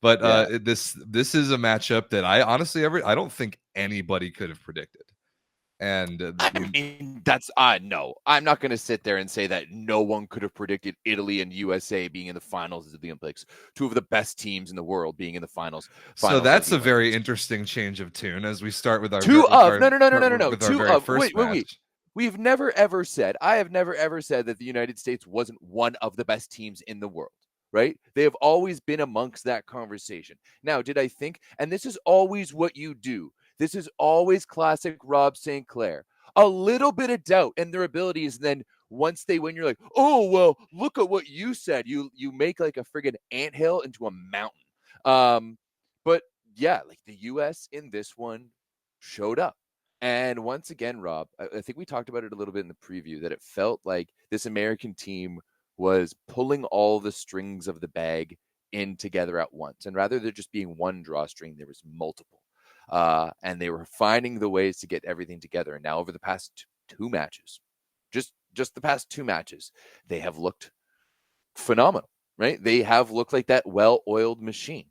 But Yeah. this is a matchup that I honestly I don't think anybody could have predicted. And I mean, that's no. I'm not going to sit there and say that no one could have predicted Italy and USA being in the finals of the Olympics, two of the best teams in the world being in the finals so of that's the a very Olympics. interesting change of tune as we start with our Two of with our two very of first wait. match. We've never ever said, I have never ever said that the United States wasn't one of the best teams in the world, right? They have always been amongst that conversation. Now, did I think, and this is always what you do, this is always classic Rob St. Clair, a little bit of doubt in their abilities. And then once they win, you're like, oh, well, look at what you said. You make like a friggin' anthill into a mountain. But yeah, like the US in this one showed up. And once again, Rob, I think we talked about it a little bit in the preview that it felt like this American team was pulling all the strings of the bag in together at once. And rather than just being one drawstring, there was multiple. And they were finding the ways to get everything together. And now over the past two matches, just the past two matches, they have looked phenomenal, right? They have looked like that well-oiled machine.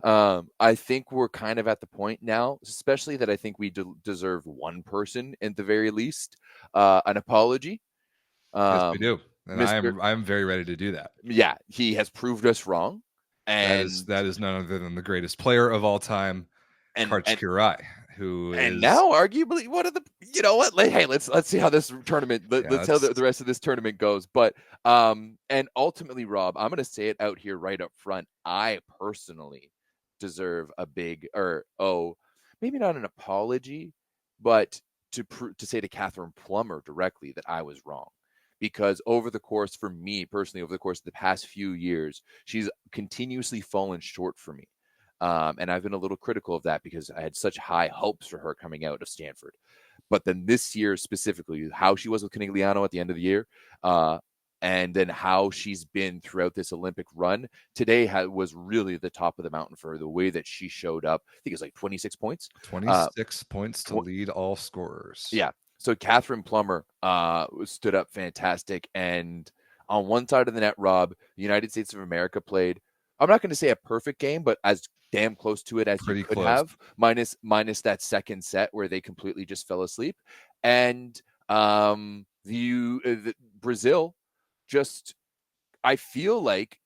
I think we're kind of at the point now, especially that I think we deserve one person at the very least, an apology. Yes, we do, and Mr. I'm very ready to do that. Yeah, he has proved us wrong, and That is none other than the greatest player of all time, and Karch Kurai, who and is now arguably one of the, you know what, hey, let's see how this tournament, let's see how the rest of this tournament goes. But and ultimately, Rob, I'm going to say it out here right up front, I personally deserve a big, or maybe not an apology, but to say to Catherine Plummer directly that I was wrong. Because over the course, for me personally, over the course of the past few years, she's continuously fallen short for me. And I've been a little critical of that because I had such high hopes for her coming out of Stanford. But then this year specifically, how she was with Canigliano at the end of the year, and then how she's been throughout this Olympic run today was really the top of the mountain for the way that she showed up. I think it was like 26 points. 26 points to lead all scorers. Yeah. So Catherine Plummer stood up fantastic. And on one side of the net, Rob, the United States of America played, I'm not going to say a perfect game, but as damn close to it as Pretty you could close. have, minus that second set where they completely just fell asleep. And the Brazil just, I feel like,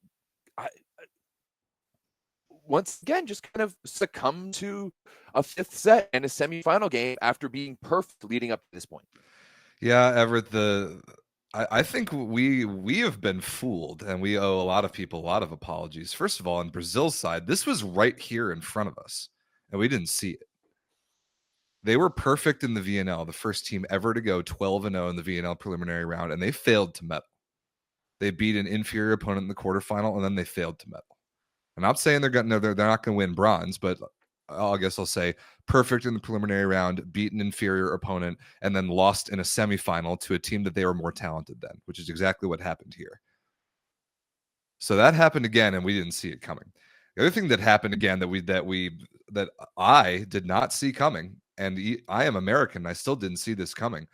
once again, just kind of succumbed to a fifth set and a semifinal game after being perfect leading up to this point. Yeah, Everett, I think we have been fooled, and we owe a lot of people a lot of apologies. First of all, on Brazil's side, this was right here in front of us, and we didn't see it. They were perfect in the VNL, the first team ever to go 12-0 in the VNL preliminary round, and they failed to medal. They beat an inferior opponent in the quarterfinal, and then they failed to medal. I'm not saying they're not going to win bronze, but I guess I'll say perfect in the preliminary round, beat an inferior opponent, and then lost in a semifinal to a team that they were more talented than, which is exactly what happened here. So that happened again, and we didn't see it coming. The other thing that happened again that I did not see coming, and I am American, I still didn't see this coming,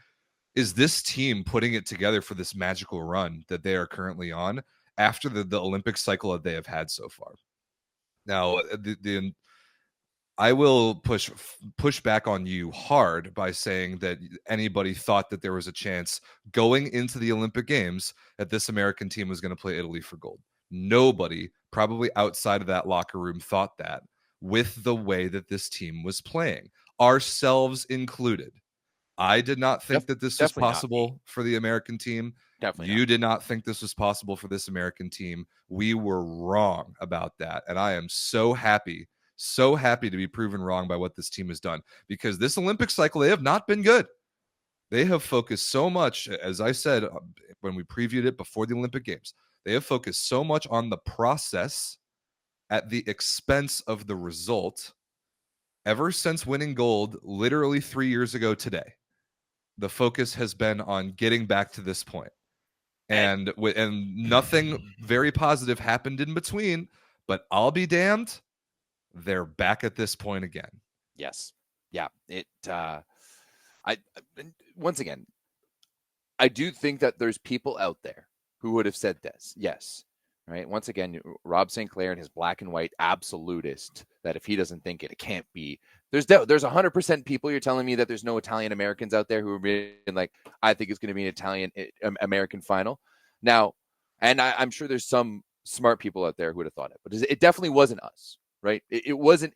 is this team putting it together for this magical run that they are currently on after the Olympic cycle that they have had so far. Now, I will push back on you hard by saying that anybody thought that there was a chance going into the Olympic Games that this American team was going to play Italy for gold. Nobody, probably outside of that locker room, thought that with the way that this team was playing, ourselves included. I did not think that this was possible for the American team. You did not think this was possible for this American team. We were wrong about that. And I am so happy to be proven wrong by what this team has done, because this Olympic cycle, they have not been good. They have focused so much, as I said when we previewed it before the Olympic Games, they have focused so much on the process at the expense of the result ever since winning gold literally 3 years ago today. The focus has been on getting back to this point. And nothing very positive happened in between, but I'll be damned, they're back at this point again. Yes. Yeah. Once again, I do think that there's people out there who would have said this. Yes, right? Once again, Rob St. Clair and his black and white absolutist that if he doesn't think it, it can't be. There's 100% people. You're telling me that there's no Italian Americans out there who are being like, I think it's going to be an Italian American final. Now, and I'm sure there's some smart people out there who would have thought it, but it definitely wasn't us, right? It wasn't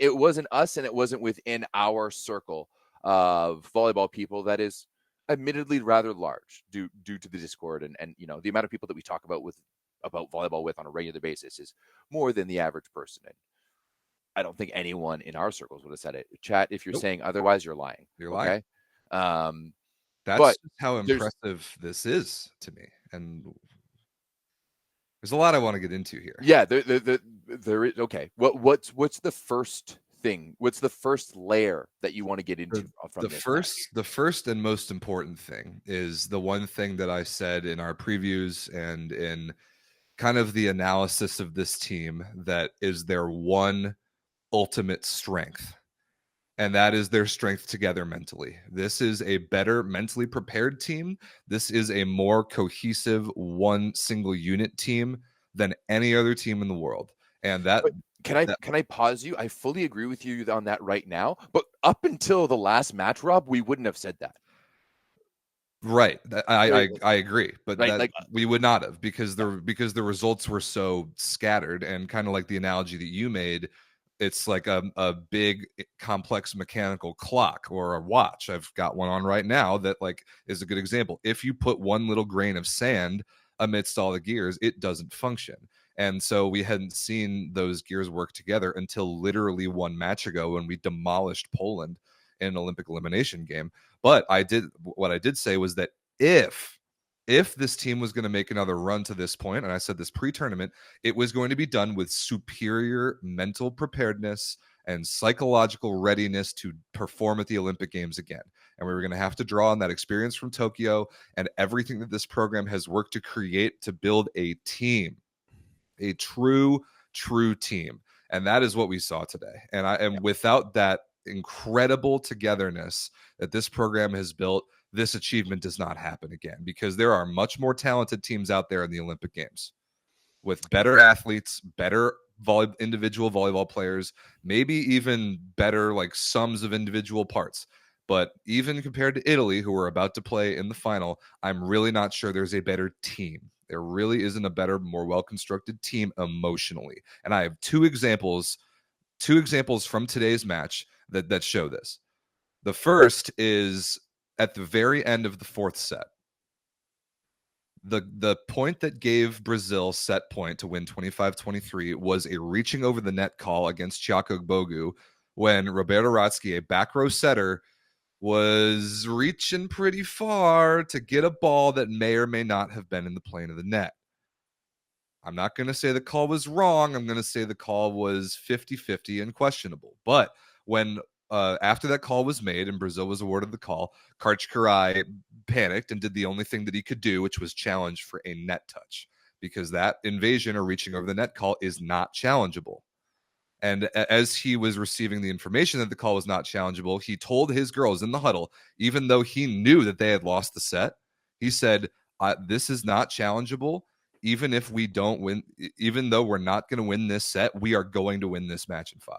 us, and it wasn't within our circle of volleyball people that is admittedly rather large due to the Discord and the amount of people that we talk about volleyball with on a regular basis is more than the average person. And I don't think anyone in our circles would have said it. Chat, if you're Nope. saying otherwise, you're lying. You're lying. Okay. That's But just how impressive this is to me. And there's a lot I want to get into here. Yeah, there is. Okay. What's the first thing? What's the first layer that you want to get into from this match? The first and most important thing is the one thing that I said in our previews and in kind of the analysis of this team that is their one ultimate strength. And that is their strength together mentally. This is a better mentally prepared team. This is a more cohesive one single unit team than any other team in the world. And that can I pause you? I fully agree with you on that right now. But up until the last match, Rob, we wouldn't have said that. Right. I agree. But right? that we would not have because the results were so scattered, and kind of like the analogy that you made, it's like a big complex mechanical clock or a watch. I've got one on right now that like is a good example. If you put one little grain of sand amidst all the gears, it doesn't function. And so we hadn't seen those gears work together until literally one match ago when we demolished Poland in an Olympic elimination game. But what I did say was that if this team was going to make another run to this point, and I said this pre-tournament, it was going to be done with superior mental preparedness and psychological readiness to perform at the Olympic Games again. And we were going to have to draw on that experience from Tokyo and everything that this program has worked to create to build a team, a true team. And that is what we saw today. And without that incredible togetherness that this program has built, this achievement does not happen again, because there are much more talented teams out there in the Olympic Games with better athletes, better individual volleyball players, maybe even better like sums of individual parts. But even compared to Italy, who are about to play in the final, I'm really not sure there's a better team. There really isn't a better, more well-constructed team emotionally. And I have two examples from today's match that show this. The first is at the very end of the fourth set. The point that gave Brazil set point to win 25-23 was a reaching over the net call against Chiako Bogu when Roberto Ratsky, a back row setter, was reaching pretty far to get a ball that may or may not have been in the plane of the net. I'm not going to say the call was wrong. I'm going to say the call was 50-50 and questionable. But when after that call was made and Brazil was awarded the call, Karch panicked and did the only thing that he could do, which was challenge for a net touch, because that invasion or reaching over the net call is not challengeable. And as he was receiving the information that the call was not challengeable, he told his girls in the huddle, even though he knew that they had lost the set, he said, this is not challengeable. Even if we don't win, even though we're not going to win this set, we are going to win this match in 5.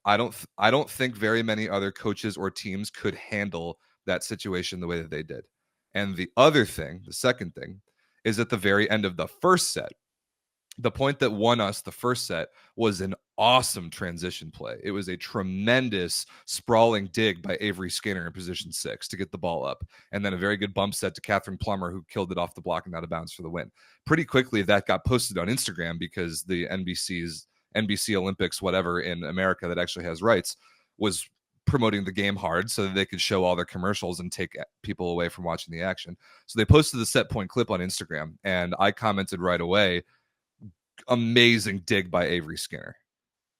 I don't think very many other coaches or teams could handle that situation the way that they did. And the second thing, is at the very end of the first set. The point that won us the first set was an awesome transition play. It was a tremendous sprawling dig by Avery Skinner in position 6 to get the ball up, and then a very good bump set to Catherine Plummer, who killed it off the block and out of bounds for the win. Pretty quickly, that got posted on Instagram because the NBC Olympics, whatever in America that actually has rights, was promoting the game hard so that they could show all their commercials and take people away from watching the action. So they posted the set point clip on Instagram, and I commented right away, amazing dig by Avery Skinner,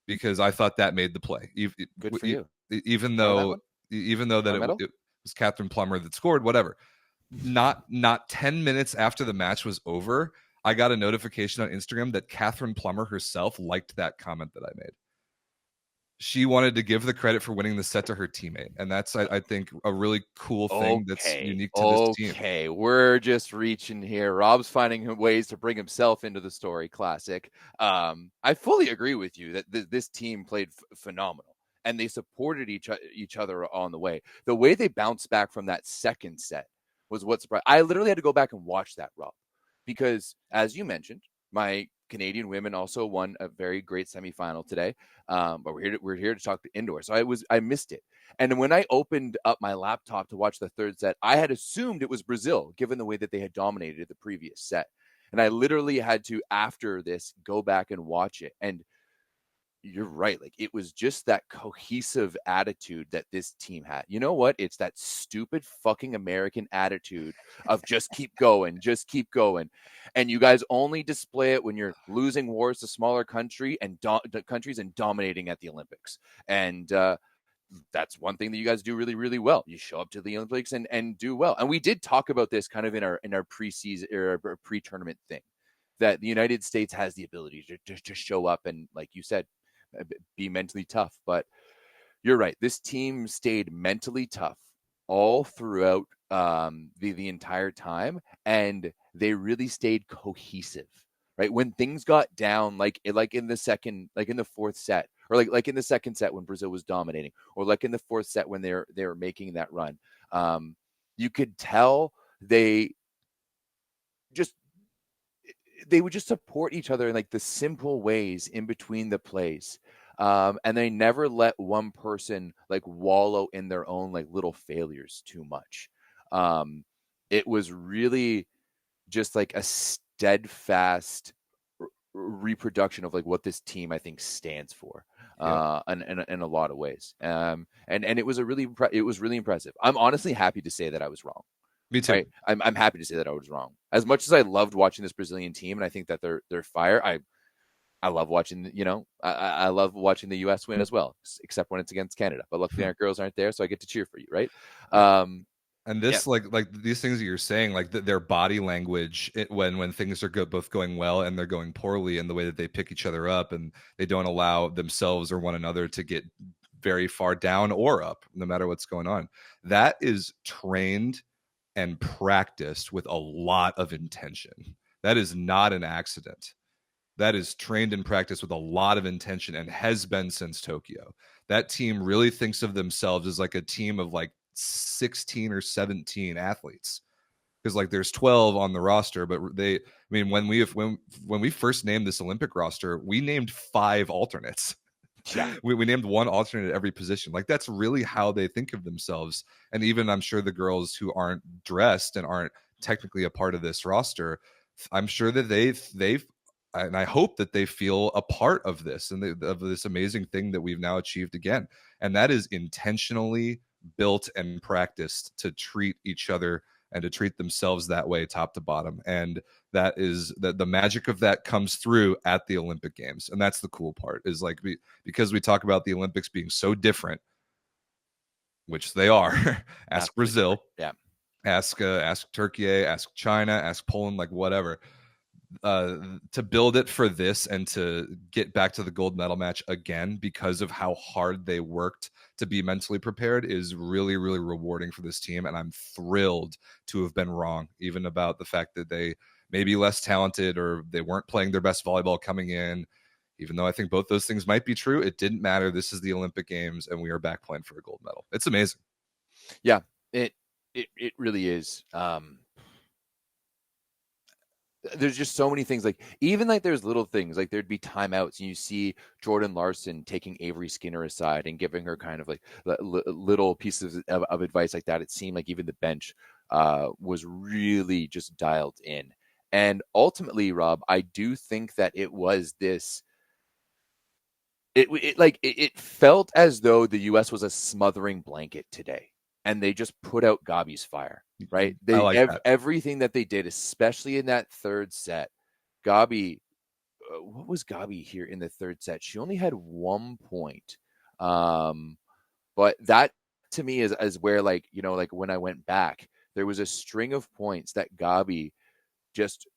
because I thought that made the play. Good for you. Even though that it was Catherine Plummer that scored, whatever. Not 10 minutes after the match was over, I got a notification on Instagram that Catherine Plummer herself liked that comment that I made. she wanted to give the credit for winning the set to her teammate, and that's I think a really cool thing that's Okay, unique to this team. okay, we're just reaching here. Rob's finding ways to bring himself into the story. Classic. I fully agree with you that this team played phenomenal, and they supported each other on the way. The way they bounced back from that second set was what surprised. I literally had to go back and watch that, Rob, because as you mentioned, my Canadian women also won a very great semifinal today. But we're here to talk indoor, so I missed it. And when I opened up my laptop to watch the third set, I had assumed it was Brazil, given the way that they had dominated the previous set. And I literally had to, after this, go back and watch it. And you're right. Like, it was just that cohesive attitude that this team had. You know what? It's that stupid fucking American attitude of just keep going, just keep going. And you guys only display it when you're losing wars to smaller countries and dominating at the Olympics. And that's one thing that you guys do really, really well. You show up to the Olympics and do well. And we did talk about this kind of in our preseason or our pre-tournament thing, that the United States has the ability to show up and, like you said, be mentally tough. But you're right. This team stayed mentally tough all throughout the entire time, and they really stayed cohesive. Right when things got down, like in the fourth set, or like in the second set when Brazil was dominating, or like in the fourth set when they were making that run, you could tell just they would just support each other in like the simple ways in between the plays. And they never let one person like wallow in their own like little failures too much. It was really just like a steadfast reproduction of like what this team I think stands for, Yep. in a lot of ways. And it was it was really impressive. I'm honestly happy to say that I was wrong. Me too. Right. I'm happy to say that I was wrong. As much as I loved watching this Brazilian team, and I think that they're fire. I love watching. I love watching the U.S. win as well, except when it's against Canada. But luckily, our girls aren't there, so I get to cheer for you, right? And Yeah, this like these things that you're saying, like their body language when things are both going well and they're going poorly, and the way that they pick each other up and they don't allow themselves or one another to get very far down or up, no matter what's going on. That is trained and practiced with a lot of intention. That is not an accident. That is trained and practiced with a lot of intention and has been since Tokyo. That team really thinks of themselves as like a team of like 16 or 17 athletes, because like there's 12 on the roster, but I mean, when we first named this Olympic roster, we named 5 alternates. yeah, We named one alternate at every position. Like that's really how they think of themselves. And even I'm sure the girls who aren't dressed and aren't technically a part of this roster, I'm sure that they've and I hope that they feel a part of this and of this amazing thing that we've now achieved again. And that is intentionally built and practiced to treat each other and to treat themselves that way, top to bottom. And that is the magic of that comes through at the Olympic Games. And that's the cool part, is like because we talk about the Olympics being so different, which they are. Ask massively Brazil, different. ask Turkey, ask China, ask Poland, like whatever. To build it for this and to get back to the gold medal match again because of how hard they worked to be mentally prepared is really, really rewarding for this team. And I'm thrilled to have been wrong, even about the fact that they may be less talented or they weren't playing their best volleyball coming in. Even though I think both those things might be true, it didn't matter. This is the Olympic Games, and we are back playing for a gold medal. It's amazing. Yeah, it really is. There's just so many things, like even like there's little things like there'd be timeouts and you see Jordan Larson taking Avery Skinner aside and giving her kind of like little pieces of advice like that. It seemed like even the bench was really just dialed in. And ultimately, Rob, I do think that it was this. It felt as though the U.S. was a smothering blanket today, and they just put out Gabi's fire. Right? I They like that. everything that they did, especially in that third set. Gabi, what was Gabi here in the third set? She only had 1 point, but that to me is where, like, like when I went back, there was a string of points that Gabi just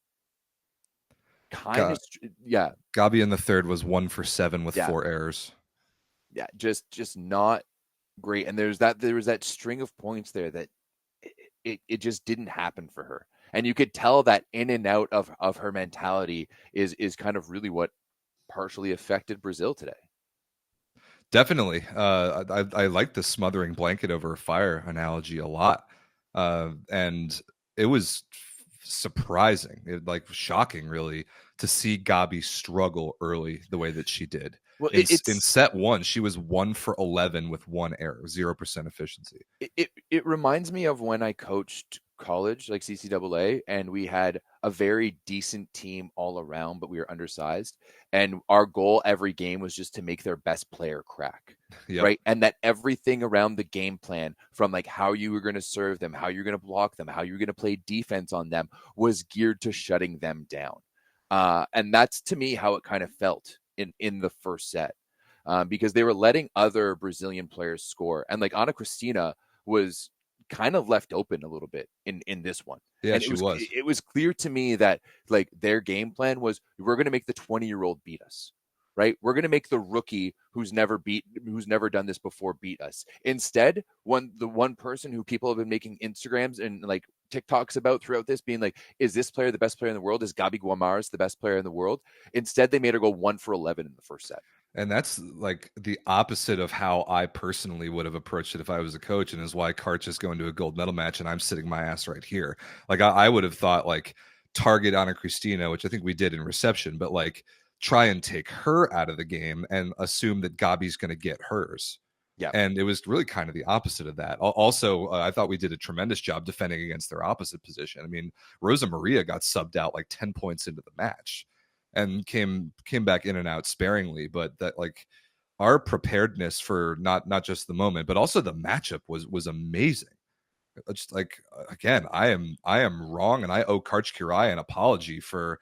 kind of, Got yeah, Gabi in the third was 1 for 7 with yeah, 4 errors. yeah, just not great. And there was that string of points there that it just didn't happen for her. And you could tell that in and out of her mentality is kind of really what partially affected Brazil today. Definitely. I like the smothering blanket over a fire analogy a lot. And it was surprising, like shocking, really, to see Gabi struggle early the way that she did. Well, In set one, she was 1 for 11 with one error, 0% efficiency. it reminds me of when I coached college, like CCAA, and we had a very decent team all around, but we were undersized. And our goal every game was just to make their best player crack. Yep. Right. And that everything around the game plan, from like how you were going to serve them, how you're going to block them, how you're going to play defense on them, was geared to shutting them down. And that's to me how it kind of felt in the first set. Because they were letting other Brazilian players score. And like Ana Cristina was kind of left open a little bit in this one. Yeah, And she was. it was clear to me that like their game plan was, we're going to make the 20-year-old beat us. Right? We're going to make the rookie who's never done this before beat us. Instead, the one person who people have been making Instagrams and like TikToks about throughout this being like, is this player the best player in the world? Is Gabi Guimarães the best player in the world? Instead, they made her go 1 for 11 in the first set. And that's like the opposite of how I personally would have approached it if I was a coach, and is why Karch is going to a gold medal match and I'm sitting my ass right here. Like I would have thought like target Ana Cristina, which I think we did in reception, but like try and take her out of the game and assume that Gabi's going to get hers. Yeah. And it was really kind of the opposite of that. Also, I thought we did a tremendous job defending against their opposite position. I mean, Rosa Maria got subbed out like 10 points into the match and came back in and out sparingly, but that like our preparedness for not just the moment, but also the matchup was amazing. Just like again, I am wrong, and I owe Karch Kirai an apology for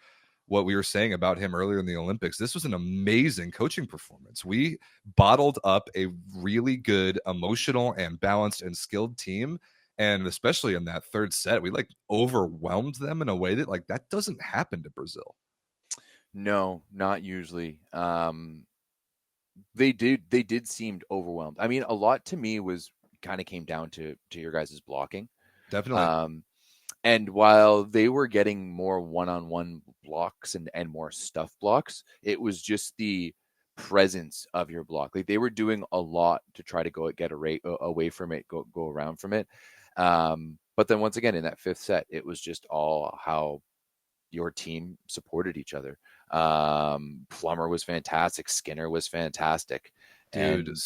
what we were saying about him earlier in the Olympics. This was an amazing coaching performance. We bottled up a really good, emotional and balanced and skilled team. And especially in that third set, we like overwhelmed them in a way that like that doesn't happen to Brazil. No, not usually. They did seem overwhelmed. I mean, a lot to me was kind of came down to your guys' blocking. Definitely. Um, and while they were getting more one-on-one blocks and more stuff blocks, it was just the presence of your block. Like they were doing a lot to try to get away from it, go around from it. But then once again in that fifth set, it was just all how your team supported each other. Plummer was fantastic. Skinner was fantastic. Dude, And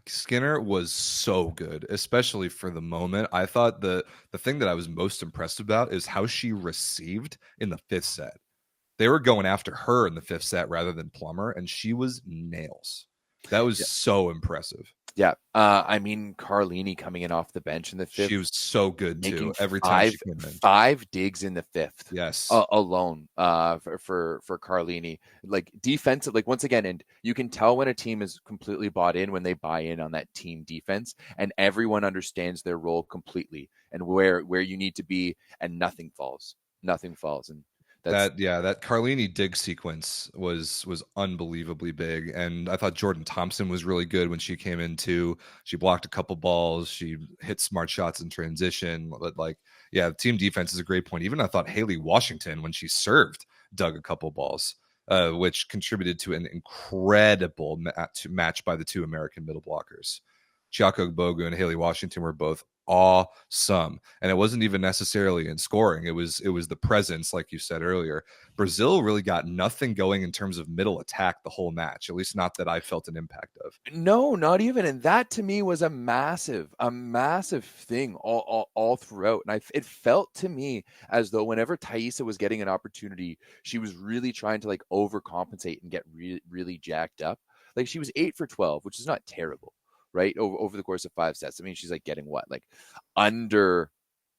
Skinner was so good, especially for the moment. I thought the thing that I was most impressed about is how she received in the fifth set. They were going after her in the fifth set rather than Plummer, and she was nails. That was yeah, so impressive. yeah. I mean, Carlini coming in off the bench in the She fifth, was so good too. making Every time she came in. five digs in the fifth. Yes. Alone for Carlini, like defensive, like once again, and you can tell when a team is completely bought in when they buy in on that team defense, and everyone understands their role completely and where you need to be, and nothing falls, and that's That Carlini dig sequence was unbelievably big, and I thought Jordan Thompson was really good when she came in too. She blocked a couple balls, she hit smart shots in transition. But like, yeah, the team defense is a great point. Even I thought Haley Washington, when she served, dug a couple balls, which contributed to an incredible match by the two American middle blockers. Chiako Bogu and Haley Washington were both awesome, and it wasn't even necessarily in scoring. It was the presence, like you said earlier. Brazil really got nothing going in terms of middle attack the whole match, at least not that I felt an impact of. no, not even. And that to me was a massive thing all throughout. And it felt to me as though whenever Thaisa was getting an opportunity, she was really trying to like overcompensate and get really jacked up. Like she was 8 for 12, which is not terrible, right? Over the course of 5 sets. I mean, she's like getting what, like under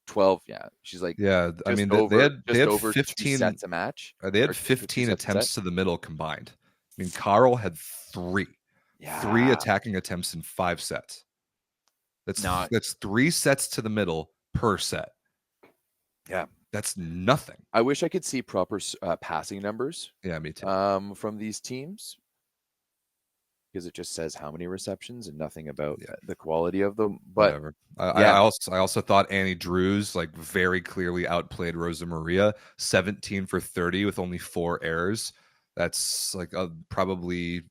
12. Yeah. She's like Yeah, I just mean over they had over two 15 sets a match, they had or two 15 sets a set. attempts to the middle combined. I mean, Carl had three Yeah. attacking attempts in 5 sets. Not, That's 3 sets to the middle per set. yeah. That's nothing. I wish I could see proper passing numbers Yeah, me too. from these teams. because it just says how many receptions and nothing about Yeah, the quality of them. But whatever. yeah, I also thought Annie Drews like very clearly outplayed Rosa Maria, 17 for 30 with only 4 errors. That's like probably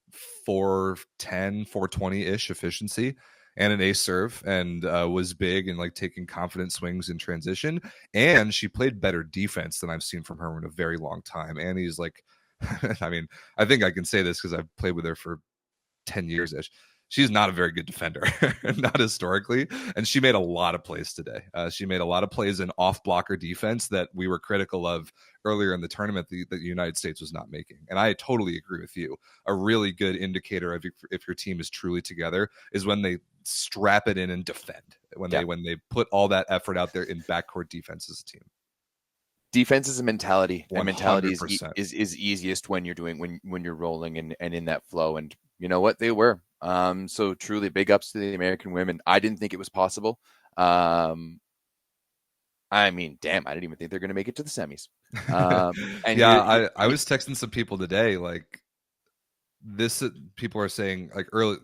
410, 420 ish efficiency and an ace serve, and was big and like taking confident swings in transition. And she played better defense than I've seen from her in a very long time. Annie's like, I mean, I think I can say this because I've played with her for 10 years ish. She's not a very good defender, not historically. And she made a lot of plays today. She made a lot of plays in off blocker defense that we were critical of earlier in the tournament that the United States was not making. And I totally agree with you. A really good indicator of if your team is truly together is when they strap it in and defend, when yeah. they put all that effort out there in backcourt defense as a team. Defense is a mentality, and mentality 100%. is easiest when you're doing when you're rolling and in that flow. And you know what, they were. So truly, big ups to the American women. I didn't think it was possible. I mean, damn, I didn't even think they're going to make it to the semis. And Yeah, I was texting some people today, like this. People are saying like early,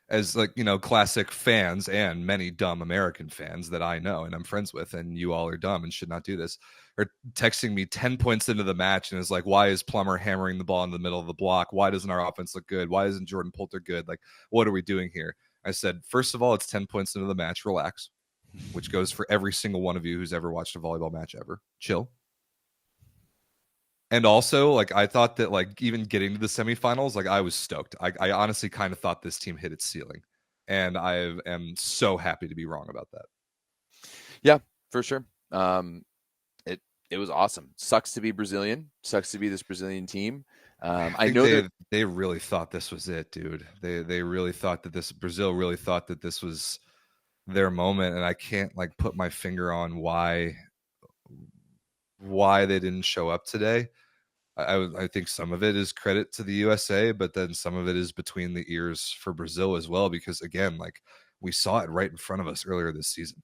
as like, you know, classic fans and many dumb American fans that I know and I'm friends with, and you all are dumb and should not do this, are texting me 10 points into the match and is like, why is Plummer hammering the ball in the middle of the block? Why doesn't our offense look good? Why isn't Jordan Poulter good? Like, what are we doing here? I said, first of all, it's 10 points into the match. Relax, which goes for every single one of you who's ever watched a volleyball match ever. Chill. And also, like, I thought that, like, even getting to the semifinals, like, I was stoked. I honestly kind of thought this team hit its ceiling. And I am so happy to be wrong about that. Yeah, for sure. It was awesome. Sucks to be Brazilian. Sucks to be this Brazilian team. I think know they really thought this was it, dude. They really thought that Brazil really thought that this was their moment, and I can't like put my finger on why they didn't show up today. I think some of it is credit to the USA, but then some of it is between the ears for Brazil as well, because again, like we saw it right in front of us earlier this season.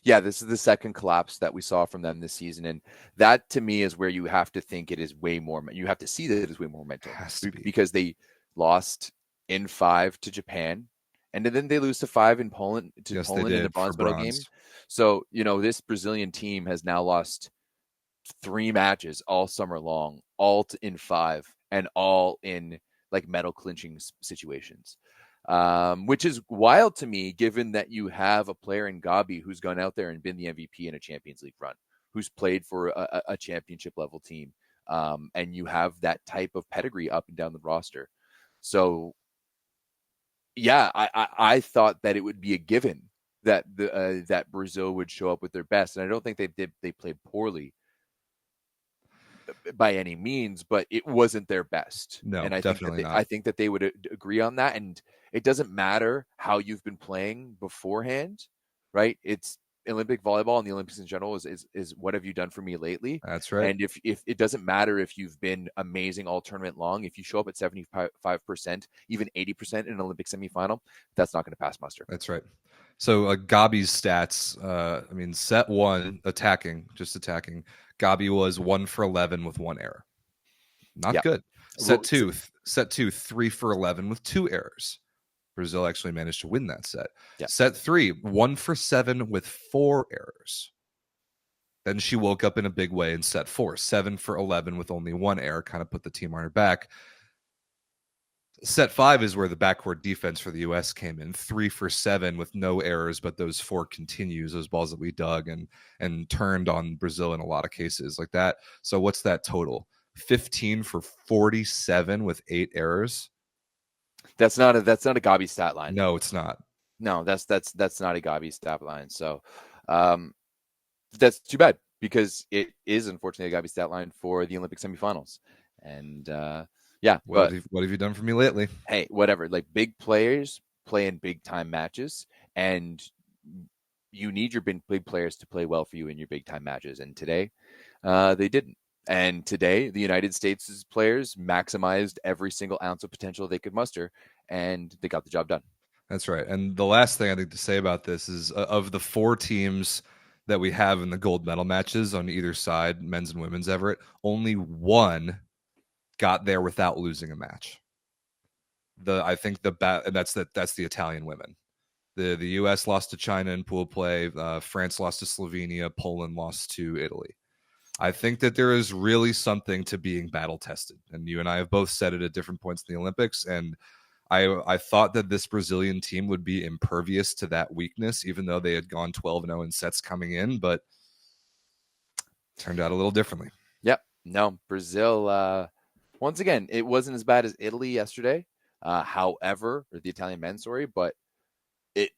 yeah, this is the second collapse that we saw from them this season. And that to me is where you have to think it is way more, you have to see that it is way more mental, Has to be. because they lost in 5 to Japan. And then they lose to 5 in Poland Yes, they Poland in the did for bronze medal game. bronze. So, you know, this Brazilian team has now lost 3 matches all summer long, all in 5, and all in like medal clinching situations. Which is wild to me, given that you have a player in Gabi who's gone out there and been the MVP in a Champions League run, who's played for a championship level team, and you have that type of pedigree up and down the roster. So, yeah, I thought that it would be a given that that Brazil would show up with their best, and I don't think they did. They played poorly by any means, but it wasn't their best. No, And definitely not. I think that they would agree on that. And it doesn't matter how you've been playing beforehand, right? It's Olympic volleyball and the Olympics in general is what have you done for me lately? That's right. And if it doesn't matter if you've been amazing all tournament long, if you show up at 75%, even 80% in an Olympic semifinal, that's not going to pass muster. That's right. So Gabi's stats, I mean, set 1 attacking, Gabi was 1 for 11 with 1 error. Not Yeah. good. Set 2, 3 for 11 with 2 errors. Brazil actually managed to win that set. Yeah. Set 3, 1 for 7 with 4 errors. Then she woke up in a big way in set 4, 7 for 11 with only 1 error, kind of put the team on her back. Set 5 is where the backcourt defense for the U.S. came in, 3 for 7 with no errors, but those 4 continues, those balls that we dug and turned on Brazil in a lot of cases like that. So what's that total? 15 for 47 with 8 errors. That's not a Gabi stat line. No, it's not. No, that's not a Gabi stat line. So that's too bad, because it is unfortunately a Gabi stat line for the Olympic semifinals. And yeah, what have you done for me lately? Hey, whatever. Like, big players play in big time matches, and you need your big players to play well for you in your big time matches. And today, they didn't. And today, the United States' players maximized every single ounce of potential they could muster, and they got the job done. That's right. And the last thing I think to say about this is of the 4 teams that we have in the gold medal matches on either side, men's and women's, Everett, only 1 got there without losing a match. I think and that's the Italian women. The U.S. lost to China in pool play. France lost to Slovenia. Poland lost to Italy. I think that there is really something to being battle tested, and you and I have both said it at different points in the Olympics. And I thought that this Brazilian team would be impervious to that weakness, even though they had gone 12-0 in sets coming in, but turned out a little differently. Yep. No, Brazil. Once again, it wasn't as bad as Italy yesterday. However, or the Italian men, sorry, but it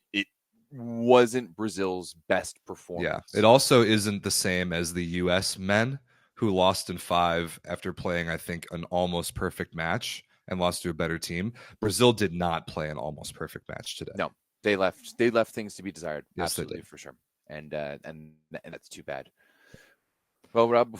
wasn't Brazil's best performance. Yeah, it also isn't the same as the U.S. men who lost in 5 after playing, I think, an almost perfect match and lost to a better team. Brazil did not play an almost perfect match today. No, they left things to be desired. Yes, absolutely, for sure. And that's too bad. Well, Rob,